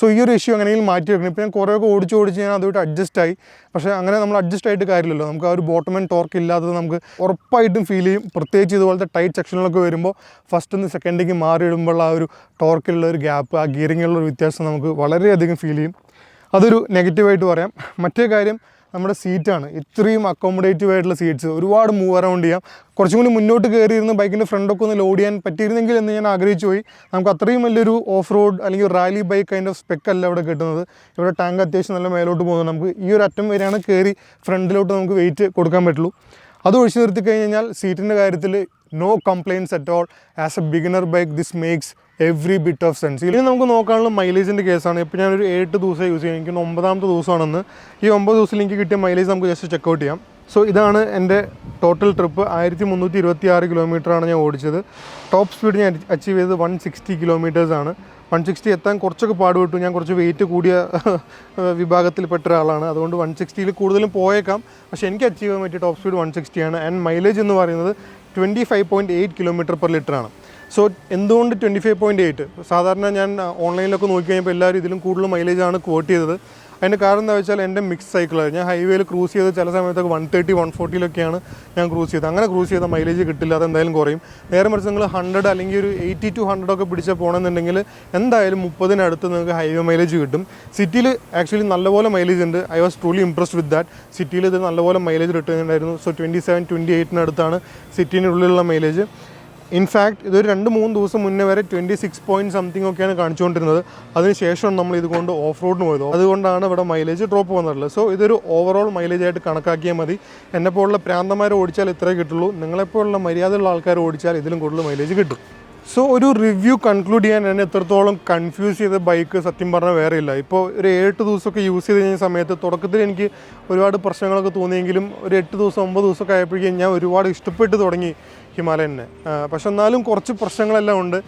സോ ഈ ഒരു ഇഷ്യൂ എങ്ങനെയെങ്കിലും മാറ്റി വെക്കണം. ഇപ്പോൾ ഞാൻ കുറേയൊക്കെ ഓടിച്ച് ഞാൻ അതുമായിട്ട് അഡ്ജസ്റ്റായി. പക്ഷേ അങ്ങനെ നമ്മൾ അഡ്ജസ്റ്റ് ആയിട്ട് കാര്യമില്ലല്ലോ. നമുക്ക് ആ ഒരു ബോട്ടം ആൻഡ് ടോർക്ക് ഇല്ലാത്തത് നമുക്ക് ഉറപ്പായിട്ടും ഫീൽ ചെയ്യും. പ്രത്യേകിച്ച് ഇതുപോലത്തെ ടൈറ്റ് സെക്ഷനിലൊക്കെ വരുമ്പോൾ ഫസ്റ്റ് നിന്ന് സെക്കൻഡിലേക്ക് മാറിയിടുമ്പോൾ ആ ഒരു ടോർക്കിലുള്ള ഒരു ഗ്യാപ്പ്, ആ ഗിയറിങ്ങിലുള്ള ഒരു വ്യത്യാസം നമുക്ക് വളരെയധികം ഫീൽ ചെയ്യും. അതൊരു നെഗറ്റീവായിട്ട് പറയാം. മറ്റേ കാര്യം നമ്മുടെ സീറ്റാണ്. ഇത്രയും അക്കോമഡേറ്റീവ് ആയിട്ടുള്ള സീറ്റ്സ്, ഒരുപാട് മൂവ് അറൗണ്ട് ചെയ്യാം. കുറച്ചും കൂടി മുന്നോട്ട് കയറിയിരുന്ന് ബൈക്കിൻ്റെ ഫ്രണ്ടൊക്കെ ഒന്ന് ലോഡ് ചെയ്യാൻ പറ്റിയിരുന്നെങ്കിൽ എന്ന് ഞാൻ ആഗ്രഹിച്ചു പോയി. നമുക്ക് അത്രയും വലിയൊരു ഓഫ് റോഡ് അല്ലെങ്കിൽ റാലി ബൈക്ക് കൈൻഡ് ഓഫ് സ്പെക്കല്ല ഇവിടെ കിട്ടുന്നത്. ഇവിടെ ടാങ്ക് അത്യാവശ്യം നല്ല മേലോട്ട് പോകുന്നത്. നമുക്ക് ഈ ഒരു അറ്റം വരെയാണ് കയറി ഫ്രണ്ടിലോട്ട് നമുക്ക് വെയിറ്റ് കൊടുക്കാൻ പറ്റുള്ളൂ. അത് ഒഴിച്ചു നിർത്തി കഴിഞ്ഞാൽ സീറ്റിൻ്റെ കാര്യത്തിൽ no complaints at all. As a beginner bike this makes every bit of sense. ഇനി നമുക്ക് നോക്കാനുള്ള മൈലേജിൻ്റെ കേസാണ്. ഇപ്പോൾ ഞാനൊരു 7 ദിവസം യൂസ് ചെയ്യാം. എനിക്ക് 9ാമത്തെ ദിവസമാണെന്ന്. ഈ 9 ദിവസത്തിൽ എനിക്ക് കിട്ടിയ മൈലേജ് നമുക്ക് ജസ്റ്റ് ചെക്കൗട്ട് ചെയ്യാം. സോ ഇതാണ് എൻ്റെ ടോട്ടൽ ട്രിപ്പ്. 1326 കിലോമീറ്ററാണ് ഞാൻ ഓടിച്ചത്. ടോപ്പ് സ്പീഡ് ഞാൻ അച്ചീവ് ചെയ്തത് 160 കിലോമീറ്റേഴ്സാണ്. 160 എത്താൻ കുറച്ചൊക്കെ പാടുപെട്ടു. ഞാൻ കുറച്ച് വെയിറ്റ് കൂടിയ വിഭാഗത്തിൽപ്പെട്ട ഒരാളാണ്. അതുകൊണ്ട് 160ൽ കൂടുതലും പോയേക്കാം. പക്ഷേ എനിക്ക് അച്ചീവ് ചെയ്യാൻ പറ്റിയ ടോപ്പ് സ്പീഡ് 160 ആണ്. ആൻഡ് മൈലേജ് എന്ന് പറയുന്നത് 25.8 km/L ആണ്. സോ എന്തുകൊണ്ട് 25.8? സാധാരണ ഞാൻ ഓൺലൈനിലൊക്കെ നോക്കി കഴിഞ്ഞപ്പോൾ എല്ലാവരും ഇതിലും കൂടുതൽ മൈലേജാണ് കോട്ട് ചെയ്തത്. അതിൻ്റെ കാരണം എന്താ വെച്ചാൽ എൻ്റെ മിക്സ് സൈക്കിളാണ്. ഞാൻ ഹൈവേയിൽ ക്രൂസ് ചെയ്ത് ചില സമയത്തൊക്കെ 130, 140 ഞാൻ ക്രൂസ് ചെയ്തത്. അങ്ങനെ ക്രൂസ് ചെയ്താൽ മൈലേജ് കിട്ടില്ല, അതെന്തായാലും കുറയും. നേരെ മറിച്ച് നിങ്ങൾ 100 അല്ലെങ്കിൽ ഒരു 80 to 100 ഒക്കെ പിടിച്ചാൽ പോകണമെന്നുണ്ടെങ്കിൽ എന്തായാലും 30-നടുത്ത് നിങ്ങൾക്ക് ഹൈവേ മൈലേജ് കിട്ടും. സിറ്റിയിൽ ആക്ച്വലി നല്ലപോലെ മൈലേജ് ഉണ്ട്. I was truly impressed with that. സിറ്റിയിൽ ഇത് നല്ലപോലെ മൈലേജ് കിട്ടുന്നുണ്ടായിരുന്നു. സോ 27-28 സിറ്റിനുള്ളിലുള്ള മൈലേജ്. ഇൻഫാക്ട് ഇതൊരു 2-3 ദിവസം മുന്നേ വരെ 26 point something ഒക്കെയാണ് കാണിച്ചുകൊണ്ടിരുന്നത്. അതിനുശേഷമാണ് നമ്മൾ ഇതുകൊണ്ട് ഓഫ് റോഡിന് പോയത്. അതുകൊണ്ടാണ് ഇവിടെ മൈലേജ് ഡ്രോപ്പ് വന്നിട്ടുള്ളത്. സോ ഇതൊരു ഓവറോൾ മൈലേജ് ആയിട്ട് കണക്കാക്കിയാൽ മതി. എന്നെപ്പോലുള്ള പ്രാന്തന്മാർ ഓടിച്ചാൽ ഇത്രേ കിട്ടുള്ളൂ. നിങ്ങളെപ്പോലുള്ള മര്യാദയുള്ള ആൾക്കാർ ഓടിച്ചാൽ ഇതിലും കൂടുതൽ മൈലേജ് കിട്ടും. സോ ഒരു റിവ്യൂ കൺക്ലൂഡ് ചെയ്യാൻ എന്നെ എത്രത്തോളം കൺഫ്യൂസ് ചെയ്ത ബൈക്ക് സത്യം പറഞ്ഞാൽ വേറെ ഇല്ല. ഇപ്പോൾ ഒരു 7 ദിവസമൊക്കെ യൂസ് ചെയ്ത് കഴിഞ്ഞ സമയത്ത് തുടക്കത്തിൽ എനിക്ക് ഒരുപാട് പ്രശ്നങ്ങളൊക്കെ തോന്നിയെങ്കിലും ഒരു 8 ദിവസം 9 ദിവസമൊക്കെ ആയപ്പോഴേക്കും ഞാൻ ഒരുപാട് ഇഷ്ടപ്പെട്ട് തുടങ്ങി ഹിമാലയനെ. പക്ഷെ എന്നാലും കുറച്ച് പ്രശ്നങ്ങളെല്ലാം ഉണ്ട്.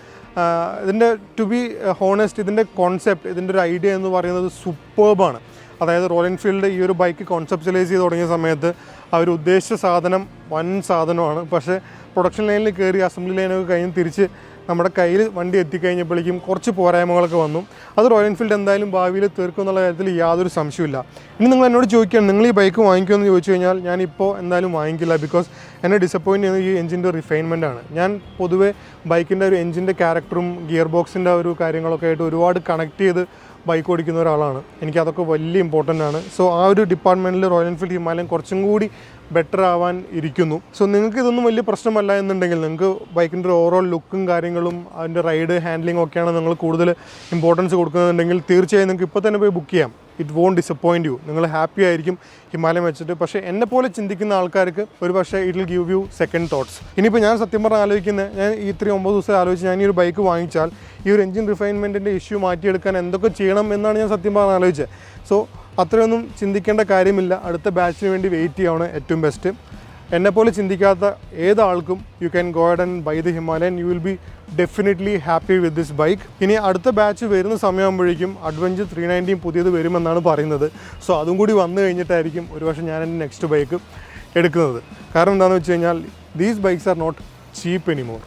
ഇതിൻ്റെ ടു ബി ഹോണസ്റ്റ് ഇതിൻ്റെ കോൺസെപ്റ്റ്, ഇതിൻ്റെ ഒരു ഐഡിയ എന്ന് പറയുന്നത് സൂപ്പർബാണ്. അതായത് റോയൽ എൻഫീൽഡ് ഈ ഒരു ബൈക്ക് കോൺസെപ്റ്റലൈസ് ചെയ്ത് തുടങ്ങിയ സമയത്ത് അവർ ഉദ്ദേശിച്ച സാധനം വൻ സാധനമാണ്. പക്ഷേ പ്രൊഡക്ഷൻ ലൈനിൽ കയറി അസംബ്ലി ലൈനൊക്കെ കഴിഞ്ഞ് തിരിച്ച് നമ്മുടെ കയ്യിൽ വണ്ടി എത്തിക്കഴിഞ്ഞപ്പോഴേക്കും കുറച്ച് പോരായ്മകളൊക്കെ വന്നു. അത് റോയൽ എൻഫീൽഡ് എന്തായാലും ഭാവിയിൽ തീർക്കും എന്നുള്ള കാര്യത്തിൽ യാതൊരു സംശയമില്ല. ഇനി നിങ്ങൾ എന്നോട് ചോദിക്കുകയാണ് നിങ്ങൾ ഈ ബൈക്ക് വാങ്ങിക്കുമെന്ന് ചോദിച്ചു കഴിഞ്ഞാൽ ഞാനിപ്പോൾ എന്തായാലും വാങ്ങിക്കില്ല. ബിക്കോസ് എന്നെ ഡിസപ്പോയിൻറ്റ് ചെയ്യുന്നത് ഈ എഞ്ചിൻ്റെ റിഫൈൻമെൻ്റ് ആണ്. ഞാൻ പൊതുവേ ബൈക്കിൻ്റെ ഒരു എഞ്ചിൻ്റെ ക്യാരക്ടറും ഗിയർ ബോക്സിൻ്റെ ഒരു കാര്യങ്ങളൊക്കെ ആയിട്ട് ഒരുപാട് കണക്ട് ചെയ്ത് ബൈക്ക് ഓടിക്കുന്ന ഒരാളാണ്. എനിക്കതൊക്കെ വലിയ ഇമ്പോർട്ടൻ്റ് ആണ്. സോ ആ ഒരു ഡിപ്പാർട്ട്മെൻറ്റിൽ റോയൽ എൻഫീൽഡ് ഹിമാലയൻ കുറച്ചും കൂടി ബെറ്റർ ആവാൻ ഇരിക്കുന്നു. സോ നിങ്ങൾക്ക് ഇതൊന്നും വലിയ പ്രശ്നമല്ല എന്നുണ്ടെങ്കിൽ, നിങ്ങൾക്ക് ബൈക്കിൻ്റെ ഒരു ഓവറോൾ ലുക്കും കാര്യങ്ങളും അതിൻ്റെ റൈഡ് ഹാൻഡ്ലിംഗ് ഒക്കെയാണ് നിങ്ങൾ കൂടുതൽ ഇമ്പോർട്ടൻസ് കൊടുക്കുന്നതെങ്കിൽ തീർച്ചയായും നിങ്ങൾക്ക് ഇപ്പോൾ തന്നെ പോയി ബുക്ക് ചെയ്യാം. It won't disappoint you. നിങ്ങൾ ഹാപ്പി ആയിരിക്കും ഹിമാലയം വെച്ചിട്ട്. പക്ഷേ എന്നെ പോലെ ചിന്തിക്കുന്ന ആൾക്കാർക്ക് ഒരു പക്ഷേ it will give you second thoughts. ഇനിയിപ്പോൾ ഞാൻ സത്യം പറഞ്ഞാൽ ആലോചിക്കുന്നത്, ഞാൻ ഈ 9 ദിവസം ആലോചിച്ച് ഞാൻ ഈ ഒരു ബൈക്ക് വാങ്ങിച്ചാൽ ഈ ഒരു എഞ്ചിൻ റിഫൈൻമെൻറ്റിൻ്റെ ഇഷ്യൂ മാറ്റിയെടുക്കാൻ എന്തൊക്കെ ചെയ്യണം എന്നാണ് ഞാൻ സത്യം പറഞ്ഞാൽ ആലോചിച്ചത്. സോ അത്രയൊന്നും ചിന്തിക്കേണ്ട കാര്യമില്ല. അടുത്ത ബാച്ചിന് വേണ്ടി വെയിറ്റ് ചെയ്യാണ് ഏറ്റവും ബെസ്റ്റ്. എന്നെപ്പോലെ ചിന്തിക്കാത്ത ഏതാൾക്കും you can go ahead and buy the Himalayan. You will be definitely happy with this bike. ഇനി അടുത്ത ബാച്ച് വരുന്ന സമയമാകുമ്പോഴേക്കും അഡ്വഞ്ചർ 390 പുതിയത് വരുമെന്നാണ് പറയുന്നത്. സോ അതും കൂടി വന്നു കഴിഞ്ഞിട്ടായിരിക്കും ഒരുപക്ഷെ ഞാൻ എൻ്റെ നെക്സ്റ്റ് ബൈക്ക് എടുക്കുന്നത്. കാരണം എന്താണെന്ന് വെച്ച് കഴിഞ്ഞാൽ these bikes are not cheap anymore.